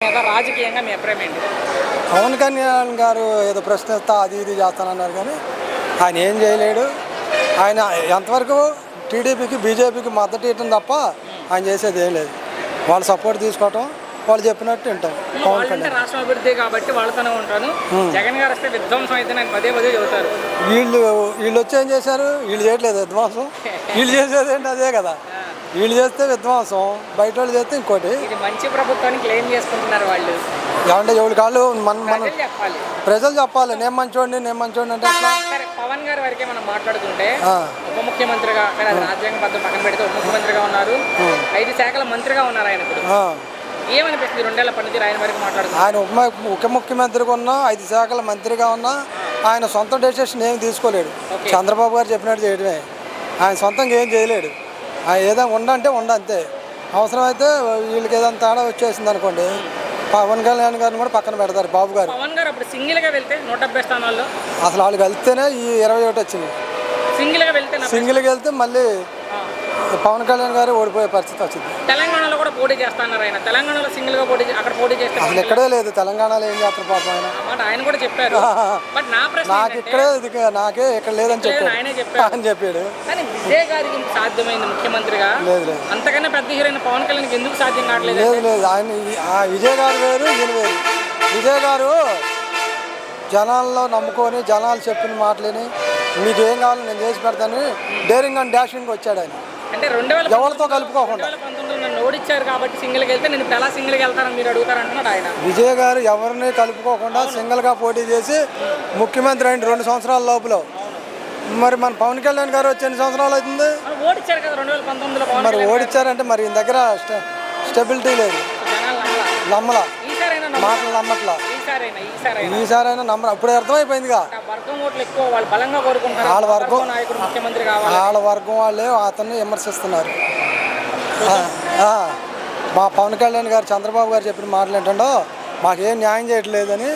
రాజకీయంగా మీ అభిప్రాయం ఏంటి? పవన్ కళ్యాణ్ గారు ఏదో ప్రశ్నిస్తా అది ఇది చేస్తానన్నారు కానీ ఆయన ఏం చేయలేడు. ఆయన ఎంతవరకు టీడీపీకి బీజేపీకి మద్దతు ఇవ్వడం తప్ప ఆయన చేసేది ఏం లేదు. వాళ్ళు సపోర్ట్ తీసుకోవటం, వాళ్ళు చెప్పినట్టు వింటాం. పవన్ కళ్యాణ్ రాష్ట్ర అభివృద్ధి కాబట్టి వాళ్ళతోనే ఉంటాను. జగన్ గారు వస్తే విధ్వంసం అయితే నేను పదే చెబుతారు. వీళ్ళు వచ్చి ఏం చేశారు? వీళ్ళు చేయట్లేదు విధ్వంసం. వీళ్ళు చేసేది ఏంటి? అదే కదా. వీళ్ళు చేస్తే విధ్వంసం, బయట వాళ్ళు చేస్తే ఇంకోటి. ఇది మంచి ప్రభుత్వానికి క్లెయిమ్ చేసుకుంటున్నారు వాళ్ళు. ఏమంటే ఎవరి కాళ్ళు మన చెప్పాలి, ప్రజలు చెప్పాలి. నేను మంచోండి అంటే పవన్ గారి వరకే మనం మాట్లాడుకుంటే ఉప ముఖ్యమంత్రిగా రాజ్యాంగ పద్ధతి పక్కన పెడితే ఉప ముఖ్యమంత్రిగా ఉన్నారు, 5 శాఖల మంత్రిగా ఉన్నారు. ఆయన ఇప్పుడు ఏమనిపిస్తుంది 2 ఏళ్ల పనితీరు ఆయన వరకు మాట్లాడుతున్నారు? ఆయన ఉప ముఖ్యమంత్రిగా ఉన్నా, 5 శాఖల మంత్రిగా ఉన్నా ఆయన సొంత డెసిషన్ ఏమి తీసుకోలేడు. చంద్రబాబు గారు చెప్పినట్టు చేయడమే. ఆయన సొంతంగా ఏం చేయలేడు. ఆయన ఏదైనా ఉండంటే అంతే. అవసరమైతే వీళ్ళకి ఏదైనా తేడా వచ్చేసింది అనుకోండి, పవన్ కళ్యాణ్ గారిని కూడా పక్కన పెడతారు. బాబు గారు పవన్ గారు అప్పుడు సింగిల్గా వెళ్తే 170 స్థానాల్లో అసలు వాళ్ళు వెళ్తేనే ఈ 21 వచ్చింది. సింగిల్గా వెళ్తే మళ్ళీ పవన్ కళ్యాణ్ గారు ఓడిపోయే పరిస్థితి వచ్చింది. తెలంగాణలో కూడా పోటీ చేస్తున్నారు ఆయన. తెలంగాణలో సింగిల్గా అక్కడ పోటీ చేస్తే అసలు ఎక్కడే లేదు. తెలంగాణలో ఏం చేస్తారు పాపం ఆయన కూడా చెప్పారు. బట్ నాకు ఇక్కడే నాకే ఇక్కడ లేదని చెప్పాడు. ఆయనే చెప్పాడు. కానీ విజయ్ గారికి సాధ్యమైంది ముఖ్యమంత్రిగా. లేదు అంతకన్నా పెద్ద హీరోయిన్ పవన్ కళ్యాణ్కి ఎందుకు సాధ్యం కావట్లేదు? లేదు ఆయన విజయ్ గారు వేరు, ఈయన వేరు. విజయ్ గారు జనాల్లో నమ్ముకొని జనాలు చెప్పిన మాటలని మీకు ఏం కావాలో నేను చేసి పెడతాను డేరింగ్ అండ్ డాషింగ్ వచ్చాడు ఆయన. అంటే ఎవరితో కలుపుకోకుండా నన్ను ఓడిచ్చారు కాబట్టి సింగిల్కి వెళ్తే నేను ఎలా సింగిల్కి వెళ్తానని మీరు అడుగుతారంటున్నాడు ఆయన. విజయ్ గారు ఎవరిని కలుపుకోకుండా సింగిల్గా పోటీ చేసి ముఖ్యమంత్రి అయిన 2 సంవత్సరాల లోపల. మరి మన పవన్ కళ్యాణ్ గారు వచ్చి ఎన్ని సంవత్సరాలు అవుతుంది? ఓడిచ్చారు కదా 2019లో. మరి ఓడిచ్చారంటే మరి ఈయన దగ్గర స్టెబిలిటీ లేదు. నమ్మలా, మాటలు నమ్మట్లా. ఈసారైనా నమ్మరా. ఇప్పుడు అర్థమైపోయిందిగా. వాళ్ళ వర్గం వాళ్ళే అతన్ని విమర్శిస్తున్నారు. మా పవన్ కళ్యాణ్ గారు చంద్రబాబు గారు చెప్పిన మాటలు ఏంటండో మాకేం న్యాయం చేయట్లేదని.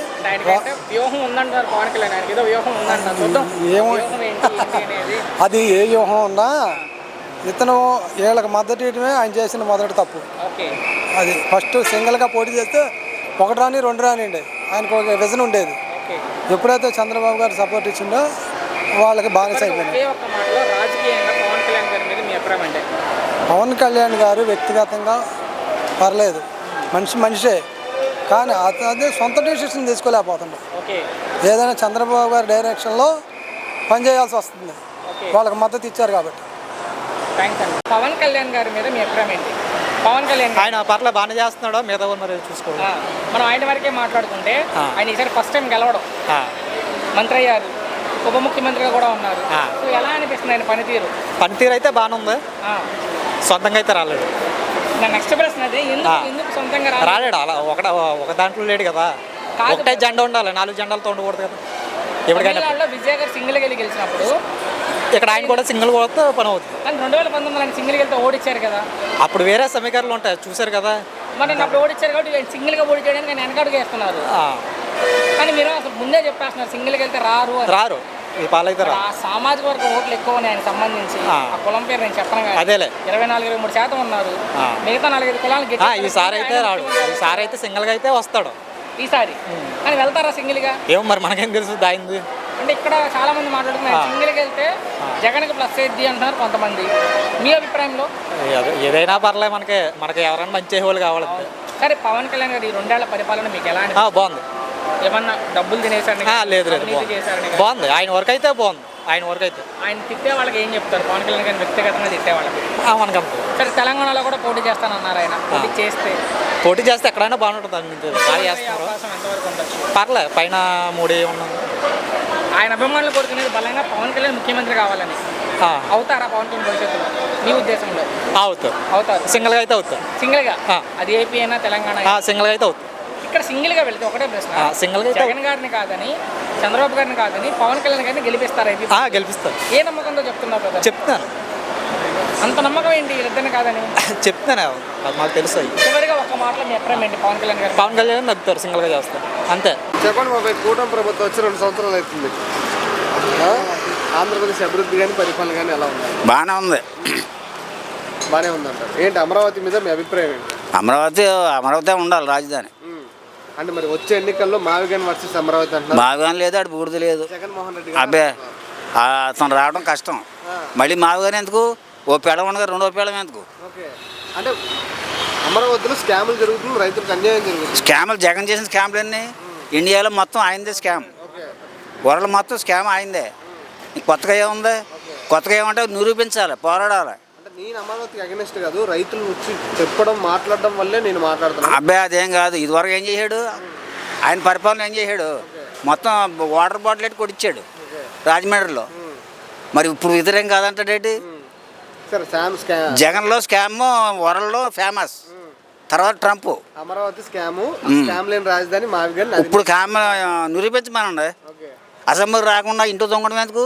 అది ఏ వ్యూహం ఉన్నా ఇతను వీళ్ళకి మద్దతు ఇవ్వడమే ఆయన చేసిన మొదటి తప్పు. అది ఫస్ట్ సింగిల్గా పోటీ చేస్తే 1 రాని 2 రానిండి ఆయనకు ఒక విజన్ ఉండేది. ఎప్పుడైతే చంద్రబాబు గారు సపోర్ట్ ఇచ్చిండో వాళ్ళకి బానిస అయిపోయింది. పవన్ కళ్యాణ్ గారు వ్యక్తిగతంగా పర్లేదు, మనిషే. కానీ అదే సొంత డెసిషన్ తీసుకోలేకపోతుండే. ఏదైనా చంద్రబాబు గారి డైరెక్షన్లో పనిచేయాల్సి వస్తుంది. వాళ్ళకి మద్దతు ఇచ్చారు కాబట్టి. పవన్ కళ్యాణ్ గారి మీద మీ అభిప్రాయం ఏంటి? పవన్ కళ్యాణ్ ఆయన పర్లే బాగానే చేస్తున్నాడో మిగతా మరి చూసుకోవాలి. మనం ఆయన వరకే మాట్లాడుకుంటే ఆయన ఈసారి ఫస్ట్ టైం గెలవడం, మంత్రి అయ్యారు, ఉప ముఖ్యమంత్రిగా కూడా ఉన్నారు. ఎలా అనిపిస్తుంది ఆయన పనితీరు? అయితే బాగానే ఉంది. సొంతంగా అయితే రాలేడు. నా నెక్స్ట్ ప్రశ్న అదే, ఎందుకు సొంతంగా రాలేడు? అలా ఒక దాంట్లో లేడు కదా. ఒకటే జెండా ఉండాలి, 4 జెండాలతో ఉండకూడదు కదా. ఎప్పటికైనా విజయ్ గారు సింగిల్ వెళ్ళి గెలిచినప్పుడు ఇక్కడ ఆయన కూడా సింగిల్ కొడితే పని అవుతుంది. 2019 ఆయన సింగిల్ వెళ్తే ఓడిచ్చారు కదా. అప్పుడు వేరే సమీకరణలు ఉంటాయి, చూసారు కదా. మరి అప్పుడు ఓడిచ్చారు కాబట్టి సింగిల్గా ఓడి చేయడానికి ఆయన వెనకడుగు వేస్తున్నారు. కానీ మీరు అసలు ముందే చెప్పేస్తున్నారు సింగిల్కి వెళ్తే రారు. ఈ పాలైతే సామాజిక వర్గం ఓట్లు ఎక్కువ ఉన్నాయి ఆయన సంబంధించి. ఆ కులం పేరు నేను చెప్పను. అదేలే 24-23% ఉన్నారు. మిగతా 4-5 కులాలు ఈసారి అయితే రాడు. ఈసారి అయితే సింగిల్గా అయితే వస్తాడు ఈసారి. కానీ వెళ్తారా సింగిల్గా? ఏమో మరి మనకేం తెలుసు దాయింది. అంటే ఇక్కడ చాలా మంది మాట్లాడుతున్నారు సింగిల్కి వెళ్తే జగన్కి ప్లస్ అయ్యిద్ది అంటున్నారు కొంతమంది. మీ అభిప్రాయంలో? ఏదైనా పర్లేదు, మనకి ఎవరైనా మంచి వాళ్ళు కావాలి. సరే, పవన్ కళ్యాణ్ గారు ఈ 2 ఏళ్ల పరిపాలన మీకు ఎలా అనిపిస్తుంది? బాగుంది. ఏమన్నా డబ్బులు తినేసారని? లేదు బాగుంది. ఆయన వర్క్ అయితే బాగుంది. ఆయన తిట్టే వాళ్ళకి ఏం చెప్తారు? పవన్ కళ్యాణ్ గారిని వ్యక్తిగతంగా తిట్టే వాళ్ళకి మనకు. సరే, తెలంగాణలో కూడా పోటీ చేస్తానన్నారు ఆయన. పోటీ చేస్తే ఎక్కడైనా బాగుంటుంది. బాగా చేస్తున్నారు. పర్లేదు, పైన 3 ఉన్నాను. ఆయన అభిమానులు కోరుకునేది బలంగా పవన్ కళ్యాణ్ ముఖ్యమంత్రి కావాలని. అవుతారా పవన్ కళ్యాణ్ భవిష్యత్తులో మీ ఉద్దేశంలో? అవుతారు. సింగిల్గా అయితే అవుతారు. సింగిల్గా? అది ఏపీ అయినా తెలంగాణ? సింగిల్గా అయితే అవుతుంది. ఇక్కడ సింగిల్గా వెళ్తే ఒకటే ప్రశ్న, సింగిల్గా జగన్ గారిని కాదని చంద్రబాబు గారిని కాదని పవన్ కళ్యాణ్ గారిని గెలిపిస్తారా? గెలిపిస్తారు. ఏ నమ్మకంతో చెప్తున్నారు కదా? చెప్తాను. అంత నమ్మకం ఏంటి వీళ్ళిద్దరిని కాదని? చెప్తాను, అది మాకు తెలుసు. చివరిగా ఒక మాటలో మీ అభిప్రాయం ఏంటి పవన్ కళ్యాణ్ గారు? పవన్ కళ్యాణ్ నగ్గుతారు, సింగిల్గా చేస్తారు అంతే. చెప్పండి బాబాయ్, కూటమి ప్రభుత్వం వచ్చి 2 సంవత్సరాలు అవుతుంది. ఆంధ్రప్రదేశ్ అభివృద్ధి కానీ పరిపాలన కానీ ఎలా ఉంది? బాగానే ఉంది. బాగానే ఉందంటారు. ఏంటి అమరావతి మీద మీ అభిప్రాయం ఏంటి? అమరావతి ఉండాలి రాజధాని. అంటే మరి వచ్చే ఎన్నికల్లో మావిగన్ వర్సెస్ అమరావతి అంటున్నారు. మావిగాని లేదు, అటు బూడిద లేదు. జగన్మోహన్ రెడ్డి అబ్బే అతను రావడం కష్టం. మళ్ళీ మావిగాని ఎందుకు? ఓ పేడం ఉండగా రెండో పేడం ఎందుకు? ఓకే, అంటే అమరావతిలో స్కాములు జరుగుతుంది, రైతులకు అన్యాయం జరుగుతుంది. స్కాములు జగన్ చేసిన స్కాములు అన్నీ ఇండియాలో మొత్తం ఆయనదే స్కామ్. వరల్డ్ మొత్తం స్కామ్ ఆయనదే. కొత్తగా ఏముంది? కొత్తగా ఏమంటే నిరూపించాలి, పోరాడాలి. అంటే నేను అమరావతికి అగెనిస్ట్ కాదు, రైతులు వచ్చి చెప్పడం మాట్లాడడం వల్లే నేను మాట్లాడుతున్నాను. అబ్బాయి అదేం కాదు. ఇదివరకు ఏం చేశాడు? ఆయన పరిపాలన ఏం చేశాడు? మొత్తం వాటర్ బాటిల్ ఎట్టి కొట్టించాడు రాజమండ్రిలో. మరి ఇప్పుడు ఇతరేం కాదంటాడేంటి? సరే, జగన్లో స్కామ్ వరల్డ్లో ఫేమస్. తర్వాత ట్రంప్. అమరావతి స్కామ్ లేని రాజధాని మావిగన్. ఇప్పుడు కామ నిరూపించమనండి. అసెంబ్లీ రాకుండా ఇంట్లో దొంగడం ఎందుకు?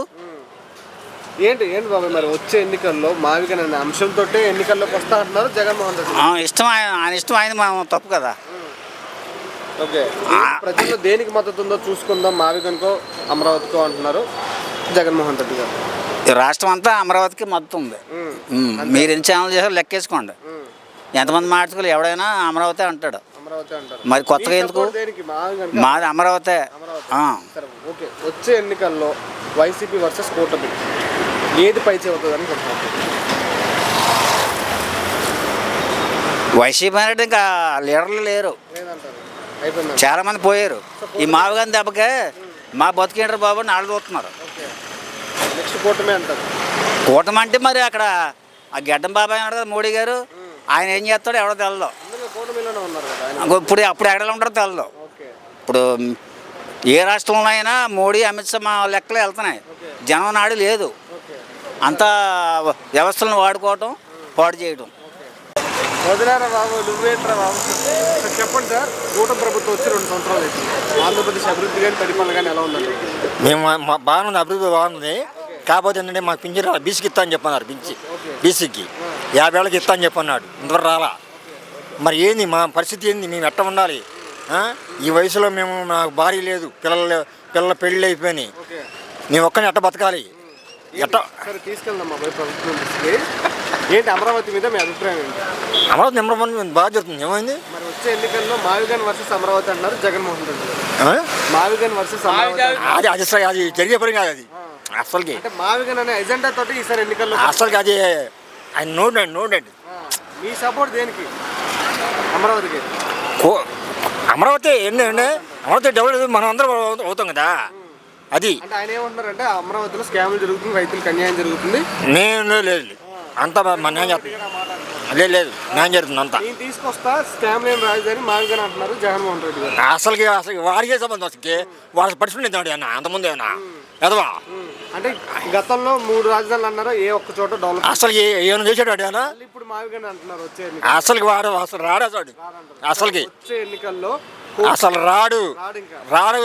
ఏంటి బాబాయ్, మరి వచ్చే ఎన్నికల్లో మావిగన్ అనే అంశంతో ఎన్నికల్లోకి వస్తా అంటున్నారు జగన్మోహన్ రెడ్డి. ఇష్టం ఆయన ఇష్టం, ఆయన తప్పు కదా. ఓకే, ప్రజల్లో దేనికి మద్దతు ఉందో చూసుకుందాం, మావిగన్కో అమరావతికో అంటున్నారు జగన్మోహన్ రెడ్డి గారు. రాష్ట్రం అంతా అమరావతికి మద్దతు ఉంది. మీరు ఎన్ని ఛానల్ చేసారో లెక్కేసుకోండి. ఎంతమంది మార్చుకోవాలి, ఎవడైనా అమరావతి అంటాడు. మరి కొత్తగా ఎందుకు? మాది అమరావతి. ఓకే, వచ్చే ఎన్నికల్లో వైసీపీ వర్సెస్ కూటమి ఏది పై చెబుతుందని చెప్తాను. వైసీపీ అనేది ఇంకా లీడర్లు లేరు, చాలా మంది పోయారు. ఈ మావిగాని దెబ్బకే మా బతికేంటారు బాబు అని వాళ్ళు చూస్తున్నారు. నెక్స్ట్ కూటమి అంటారు. కూటమి అంటే మరి అక్కడ ఆ గడ్డం బాబాయ్ ఉన్నాడు కదా మోడీ గారు, ఆయన ఏం చేస్తాడో ఎవడో తెలదు. ఇప్పుడు అప్పుడు ఎక్కడ ఉంటారో తెలదు. ఇప్పుడు ఏ రాష్ట్రంలో అయినా మోడీ అమిత్ షా మా లెక్కలు వెళ్తున్నాయి. జనం నాడు లేదు, అంతా వ్యవస్థలను వాడుకోవటం, పాడు చేయడం. వదిలేరా బాబు, నువ్వేంట్రా బాబు. చెప్పండి సార్, కూటమి ప్రభుత్వం వచ్చి 2 సంవత్సరాలు అవుతుంది. ఆంధ్రప్రదేశ్ అభివృద్ధి కానీ పరిపాలన కానీ ఎలా ఉందండి? మేము బాగుంది, అభివృద్ధి బాగుంది. కాకపోతే ఏంటంటే మాకు పింఛన్ బీసీకి ఇస్తా అని చెప్పన్నారు. బీసీకి 50 ఏళ్ళకి ఇస్తా అని చెప్పన్నాడు, ఇంతవరకు రాలా. మరి ఏంది మా పరిస్థితి ఏంది? మేము ఎట్ట ఉండాలి? ఈ వయసులో మేము, నాకు భార్య లేదు, పిల్లల పెళ్ళి అయిపోయినాయి, మేము ఒక్కని ఎట్ట బతకాలి? ఎట్ట సరే తీసుకెళ్దాం మా ప్రభుత్వం దృష్టికి. ఏంటి అమరావతి మీద మీ అభిప్రాయం ఏంటి? అమరావతి నెంబర్ 1 బాగా జరుగుతుంది. ఏమైంది? మరి వచ్చే ఎన్నికల్లో మావిగన్ వర్సెస్ అమరావతి అంటున్నారు జగన్మోహన్ రెడ్డి. మావిగన్ వర్సెస్ అమరావతి అది జరిగే పని కాదు. అది అసలుకి అంటే మావిగన్ అనే ఎజెండా తోటి ఈసారి ఎన్నికల్లో అసలుకి అది ఆయన నోడండి. మీ సపోర్ట్ దేనికి? అమరావతికి. అమరావతి ఏంటంటే అమరావతి డెవలప్ మనం అందరం అవుతాం కదా. అది అంటే ఆయన ఏమంటున్నారంటే అమరావతిలో స్కాములు జరుగుతుంది, రైతులకు అన్యాయం జరుగుతుంది. నేను లేదు అంతా నేను అదే లేదు, న్యాయం జరుగుతుంది అంతా. నేను తీసుకొస్తా స్కామ్ లేని రాజధాని మావిగన్ అంటున్నారు జగన్మోహన్ రెడ్డి గారు. అసలు వాడికే సంబంధం. అసలుకి వాళ్ళ పరిస్థితి అన్న అంతకుముందు ఏమన్నా ఎదవా? అంటే గతంలో 3 రాజధానులు అన్నారు, ఏ ఒక్క చోట డెవలప్ అసలు ఏమైనా చేశాడు అడిగానా? ఇప్పుడు మావిగన్ అంటున్నారు వచ్చే అసలుకి వాడు అసలు రాడు. అసలుకి వచ్చే ఎన్నికల్లో అసలు రాడు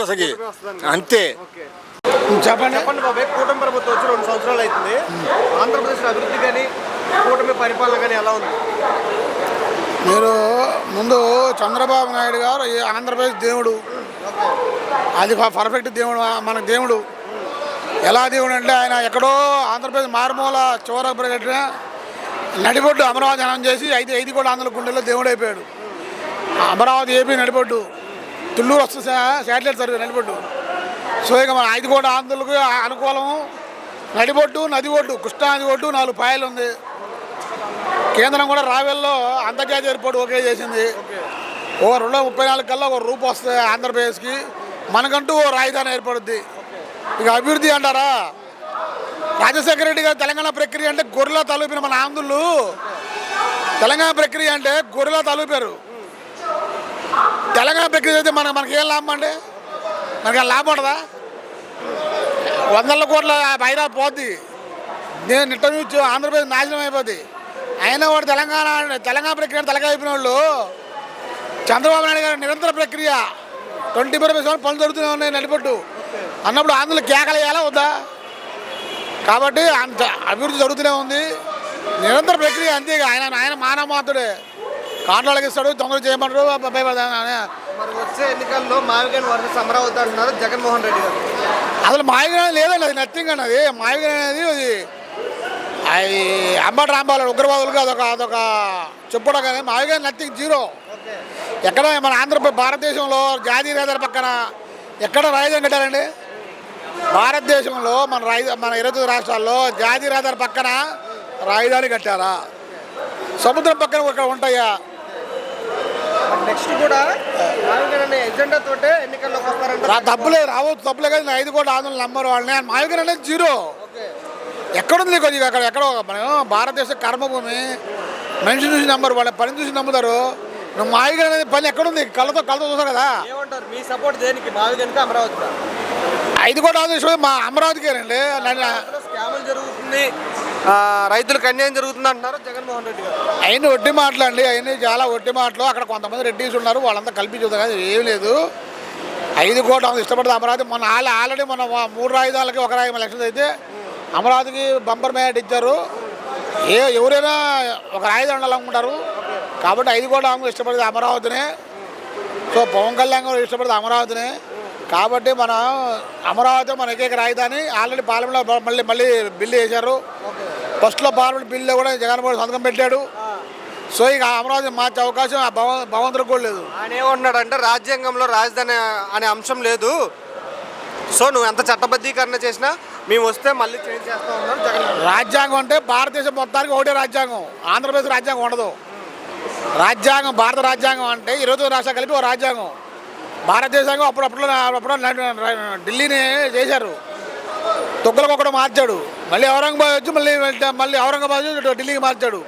అసలు అంతే. చెప్పండి బాబాయ్, కూటమి ప్రభుత్వం వచ్చి 2 సంవత్సరాలు అవుతుంది. ఆంధ్రప్రదేశ్ అభివృద్ధి కానీ కూటమి పరిపాలన కానీ ఎలా ఉంది? మీరు ముందు చంద్రబాబు నాయుడు గారు ఈ ఆంధ్రప్రదేశ్ దేవుడు, అది పర్ఫెక్ట్ దేవుడు, మన దేవుడు. ఎలా దేవుడు అంటే ఆయన ఎక్కడో ఆంధ్రప్రదేశ్ మారుమూల చివర నడిబొడ్డు అమరావతి అనం చేసి 5 కూడా ఆంధ్ర గుండెల్లో దేవుడు అయిపోయాడు. అమరావతి ఏపీ నడిబొడ్డు, తుళ్ళూరు వస్తుంది శాటిలైట్ సర్వే నడిబొడ్డు. సో ఇక మన 5 కూడా ఆంధ్రులకు అనుకూలము. నడిబొడ్డు, నది ఒడ్డు, కృష్ణా నది ఒడ్డు 4 పాయలు ఉంది. కేంద్రం కూడా రావెల్లో అంతర్జాతీయ ఎయిర్పోర్ట్ ఓకే చేసింది. ఓ 2034 కల్లా ఒక రూపు వస్తుంది ఆంధ్రప్రదేశ్కి. మనకంటూ ఓ రాజధాని ఏర్పడుద్ది. ఇక అభివృద్ధి అంటారా? రాజశేఖర రెడ్డి గారు తెలంగాణ ప్రక్రియ అంటే గొర్రెలా తలూపిన మన ఆంధ్రులు. తెలంగాణ ప్రక్రియ అంటే గొర్రెలా తలూపారు. తెలంగాణ ప్రక్రియ అయితే మనకేం లాభం అండి? మనకేం లాభం ఉండదా? 100 కోట్ల పైన పోద్ది. నేను నిట్ట నుంచి ఆంధ్రప్రదేశ్ నాశనం అయిపోద్ది. అయినా వాడు తెలంగాణ ప్రక్రియ తలకాయిపోయిన వాళ్ళు. చంద్రబాబు నాయుడు గారు నిరంతర ప్రక్రియ 24/7 పనులు జరుగుతూనే ఉన్నాయి నడిపట్టు అన్నప్పుడు ఆంధ్రలో కేకలేయాలా వద్దా? కాబట్టి అంత అభివృద్ధి జరుగుతూనే ఉంది, నిరంతర ప్రక్రియ. అంతే. ఆయన మానవ మాత్రుడే, కాంట్రాక్ట్కి ఇస్తాడు, తొందర చేయమంటారు. మరి వచ్చే ఎన్నికల్లో మావిగన్ వర్సెస్ అమరావతి అంటున్నారు జగన్మోహన్ రెడ్డి గారు. అసలు మావిగన్ లేదండి, అది నథింగ్ అండి. అది మావిగన్ అనేది అది అది అంబటి రాంబాబు ఉగ్రవాదులకు అదొక చెప్పుకోవడం కానీ మావిగా నథింగ్ జీరో. ఎక్కడ మన భారతదేశంలో జాతీయ రహదారి పక్కన ఎక్కడ రాజధాని కట్టారండి? భారతదేశంలో మన 29 రాష్ట్రాల్లో జాతీయ రహదారి పక్కన రాజధాని కట్టారా? సముద్రం పక్కన ఇక్కడ ఉంటాయా? నెక్స్ట్ కూడా మావిగారు ఎజెండా తోటే ఎన్నికల్లోకి వస్తారంట. తప్పులే కానీ 5 కోట్ల ఆందోళన నమ్మరు వాళ్ళని. మావిగారు అనేది జీరో. ఎక్కడుంది కొద్దిగా అక్కడ మనం భారతదేశ కర్మభూమి. మనిషి చూసి నమ్మరు, వాళ్ళ పని చూసి నమ్ముతారు. నువ్వు మావిగారు అనేది పని ఎక్కడుంది? కళ్ళతో చూస్తారు కదా. ఏమంటారు మీ సపోర్ట్ దేనికి? మావిగారికి అమరావతి 5 కోట్ల ఆందోళన మా అమరావతికేనండి. స్కాములు జరుగుతుంది, రైతులకు అన్యాయం జరుగుతుంది అంటున్నారు జగన్మోహన్ రెడ్డి గారు. అవన్నీ ఒట్టి మాటలు అండి, అవన్నీ చాలా ఒట్టి మాటలు. అక్కడ కొంతమంది రెడ్డిస్ ఉన్నారు, వాళ్ళంతా కల్పించదు కదా, ఏం లేదు. 5 కోట్ల ఇష్టపడితే అమరావతి మొన్న ఆల్రెడీ మన 3 రాజధానులకి 1 రాజధాని ఎలక్షన్స్ అయితే అమరావతికి బంపర్ మేట్ ఇచ్చారు. ఎవరైనా ఒక రాజధాని ఉండాలనుకుంటారు కాబట్టి 5 కోట్ల ఇష్టపడితే అమరావతినే. సో పవన్ కళ్యాణ్ గారు ఇష్టపడితే అమరావతినే. కాబట్టి మనం అమరావతి మన ఏకైక రాజధాని. ఆల్రెడీ పార్లమెంట్లో మళ్ళీ బిల్లు వేశారు. ఫస్ట్లో పార్లమెంట్ బిల్లు కూడా జగన్మోహన్ సంతకం పెట్టాడు. సో ఇక అమరావతి మార్చే అవకాశం ఆ భగవంతుడికి కూడా లేదు. ఆయన ఏమన్నాడంటే రాజ్యాంగంలో రాజధాని అనే అంశం లేదు, సో నువ్వు ఎంత చట్టబద్ధీకరణ చేసినా మేము వస్తే మళ్ళీ చేంజ్ చేస్తా ఉన్నాం జగన్. రాజ్యాంగం అంటే భారతదేశం మొత్తానికి ఒకటే రాజ్యాంగం. ఆంధ్రప్రదేశ్ రాజ్యాంగం ఉండదు. రాజ్యాంగం భారత రాజ్యాంగం అంటే 29 రాష్ట్రాలు కలిపి ఒక రాజ్యాంగం. భారతదేశంగా అప్పుడప్పుడు ఢిల్లీని చేశారు. తొక్కలకొక్కడు మార్చాడు. మళ్ళీ ఔరంగాబాద్ వచ్చి మళ్ళీ ఔరంగాబాద్ ఢిల్లీకి మార్చాడు.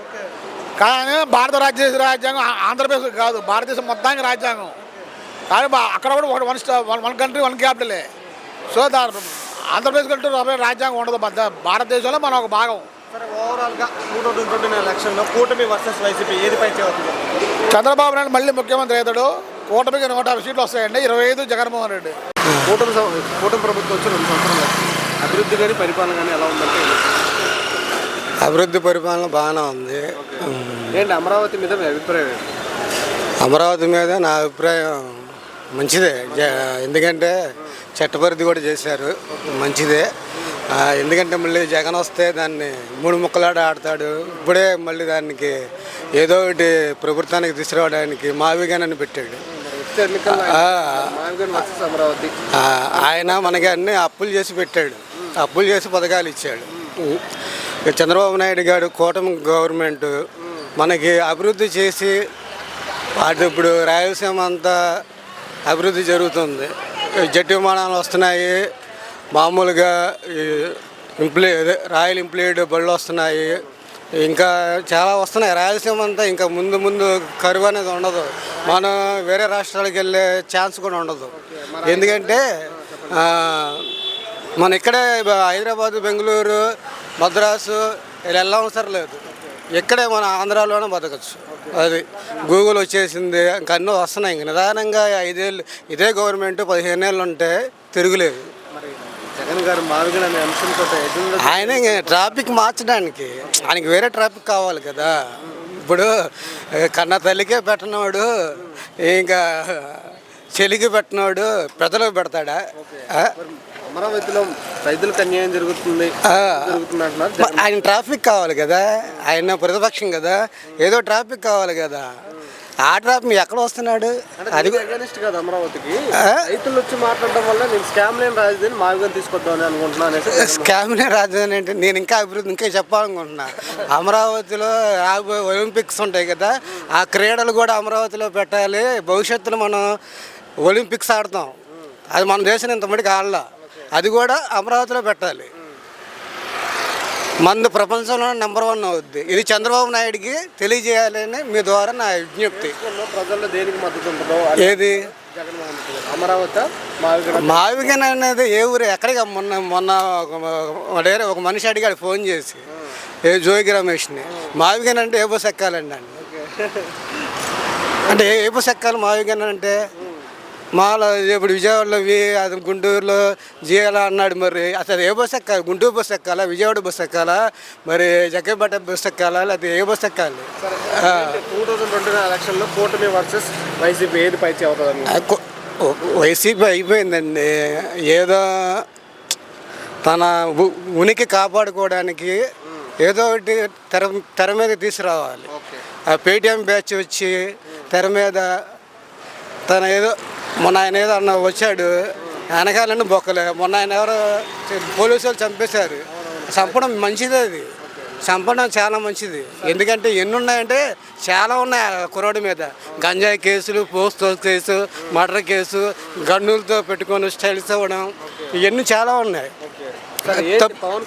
కానీ భారత రాజ్యాంగం ఆంధ్రప్రదేశ్ కాదు, భారతదేశం మొత్తానికి రాజ్యాంగం. కానీ అక్కడ కూడా వన్ కంట్రీ 1 క్యాపిటలే. సో ఆంధ్రప్రదేశ్ కంటూ రాజ్యాంగం ఉండదు. భారతదేశంలో మనం ఒక భాగం. సరే, ఓవరాల్గా 2024 ఎలక్షన్లో కూటమి వర్సెస్ వైసీపీ ఏది పై అవుతుంది? చంద్రబాబు నాయుడు మళ్ళీ ముఖ్యమంత్రి అవుతాడు. కూటమికి 150 సీట్లు వస్తాయండి. 25 జగన్మోహన్ రెడ్డి. కూటమి ప్రభుత్వం వచ్చి 2 సంవత్సరాలు అభివృద్ధి కానీ పరిపాలన కానీ ఎలా ఉందంటే? అభివృద్ధి పరిపాలన బాగానే ఉంది. ఏంటి అమరావతి మీద మీ అభిప్రాయం ఏంటి? అమరావతి మీద నా అభిప్రాయం మంచిదే. ఎందుకంటే చట్టపరిధి కూడా చేశారు, మంచిదే. ఎందుకంటే మళ్ళీ జగన్ వస్తే దాన్ని 3 ముక్కలాట ఆడతాడు. ఇప్పుడే మళ్ళీ దానికి ఏదో ఒకటి ప్రభుత్వానికి తీసుకురావడానికి మావిగానని పెట్టాడు. ఆయన మనకి అన్ని అప్పులు చేసి పెట్టాడు, అప్పులు చేసి పథకాలు ఇచ్చాడు. చంద్రబాబు నాయుడు గారు కూటమి గవర్నమెంట్ మనకి అభివృద్ధి చేసి అటు ఇప్పుడు రాయలసీమ అంతా అభివృద్ధి జరుగుతుంది. జెట్ విమానాలు వస్తున్నాయి, మామూలుగా రాయల్ ఎంప్లాయిడ్ బళ్ళు వస్తున్నాయి, ఇంకా చాలా వస్తున్నాయి. రాయలసీమ అంతా ఇంకా ముందు కరువు అనేది ఉండదు. మనం వేరే రాష్ట్రాలకు వెళ్ళే ఛాన్స్ కూడా ఉండదు. ఎందుకంటే మన ఇక్కడే హైదరాబాదు, బెంగళూరు, మద్రాసు ఇలా వెళ్ళవసరం లేదు. ఇక్కడే మన ఆంధ్రాలోనే బతకచ్చు. అది గూగుల్ వచ్చేసింది, ఇంకా అన్నీ వస్తున్నాయి. ఇంక నిదానంగా 5 ఏళ్ళు ఇదే గవర్నమెంట్ 15 ఏళ్ళు ఉంటే తిరుగులేదు. జగన్ గారు మావిగన్ అనే అంశంతో ఆయన ట్రాఫిక్ మార్చడానికి ఆయనకి వేరే ట్రాఫిక్ కావాలి కదా. ఇప్పుడు కన్న తల్లికే పెట్టినవాడు ఇంకా చెలికి పెట్టినవాడు ప్రజలకు పెడతాడా? అమరావతిలో రైతులకు అన్యాయం జరుగుతుంది అంటున్నారు. ఆయన ట్రాఫిక్ కావాలి కదా, ఆయన ప్రతిపక్షం కదా, ఏదో ట్రాఫిక్ కావాలి కదా. ఆ ట్రాఫిక్ ఎక్కడ వస్తున్నాడు? అది కదా అమరావతికి రైతులు వచ్చి మాట్లాడడం వల్ల నేను స్కామ్ లేని రాజధాని మావిగన్ తీసుకొద్దామని అనుకుంటున్నాను. స్కామ్ లేని రాజధాని అంటే నేను ఇంకా అభివృద్ధి ఇంకా చెప్పాలనుకుంటున్నా. అమరావతిలో ఒలింపిక్స్ ఉంటాయి కదా, ఆ క్రీడలు కూడా అమరావతిలో పెట్టాలి. భవిష్యత్తులో మనం ఒలింపిక్స్ ఆడతాం, అది మన దేశం ఇంతమటికి ఆడలా, అది కూడా అమరావతిలో పెట్టాలి. మంది ప్రపంచంలో నెంబర్ 1 అవుద్ది. ఇది చంద్రబాబు నాయుడికి తెలియజేయాలని మీ ద్వారా నా విజ్ఞప్తి. ప్రజల్లో దేనికి మద్దతు ఉంటుందో ఏది అమరావతి మావిగన్ అనేది ఏ ఊరు? ఎక్కడికి మొన్న ఒక మనిషి అడిగాడు ఫోన్ చేసి, జోగి రమేష్ని, మావిగన్ అంటే ఏ బస్సు ఎక్కాలండి అంటే ఏ బస్సు ఎక్కాలి మావిగన్ అంటే? మాలో ఇప్పుడు విజయవాడలో అది గుంటూరులో జియాల అన్నాడు. మరి అసలు ఏ బస్సు ఎక్కాలి? గుంటూరు బస్సు ఎక్కాలా, విజయవాడ బస్సు ఎక్కాలా, మరి జగ్గపేట బస్సు ఎక్కాలా, లేకపోతే ఏ బస్సు ఎక్కాలి? 2024 ఎలక్షన్లో కూటమి వర్సెస్ వైసీపీ ఏది పై అవుతుంది? వైసీపీ అయిపోయిందండి. ఏదో తన ఉనికి కాపాడుకోవడానికి ఏదో ఒకటి తెర మీద తీసుకురావాలి. ఆ పేటీఎం బ్యాచ్ వచ్చి తెర మీద ఏదో మొన్న ఆయన ఏదో అన్న వచ్చాడు, వెనకాలన్నీ బొక్కలే. మొన్న ఆయన ఎవరో పోలీసు వాళ్ళు చంపేశారు. చంపడం మంచిదే, అది చంపడం చాలా మంచిది. ఎందుకంటే ఎన్ని ఉన్నాయంటే చాలా ఉన్నాయి ఆ కుర్రాడి మీద. గంజాయి కేసులు, పోస్తో కేసు, మర్డర్ కేసు, గన్నులతో పెట్టుకొని స్టైల్స్ ఇవ్వడం, ఇవన్నీ చాలా ఉన్నాయి. పవన్